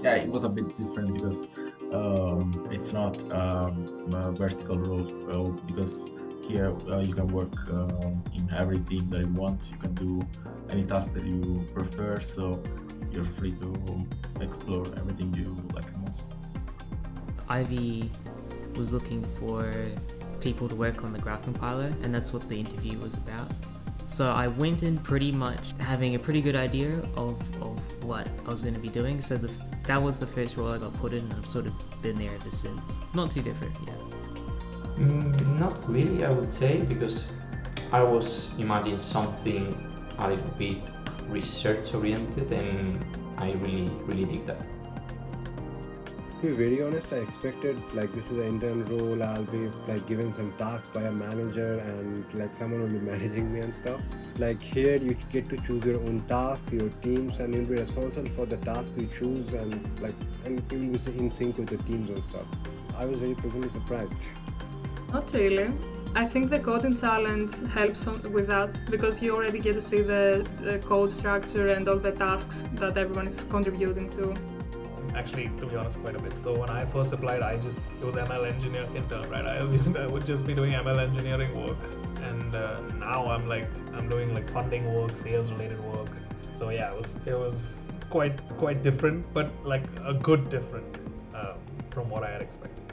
yeah, it was a bit different because it's not a vertical role because here you can work in every team that you want. You can do any task that you prefer, so you're free to explore everything you like the most. Ivy was looking for people to work on the graph compiler, and that's what the interview was about. So I went in pretty much having a pretty good idea of what I was going to be doing. So that was the first role I got put in, and I've sort of been there ever since. Not too different, yeah. Not really, I would say, because I was imagining something a little bit research oriented, and I really dig that. To be very honest, I expected like this is an intern role, I'll be like given some tasks by a manager and like someone will be managing me and stuff. Like here you get to choose your own tasks, your teams, and you'll be responsible for the tasks you choose, and you will be in sync with your teams and stuff. I was very pleasantly surprised. Not really. I think the coding challenge helps with that because you already get to see the code structure and all the tasks that everyone is contributing to. Actually, to be honest, quite a bit. So when I first applied, it was ML engineer intern, right? I assumed I would just be doing ML engineering work, and now I'm doing like funding work, sales related work. So yeah, it was quite different, but like a good different from what I had expected.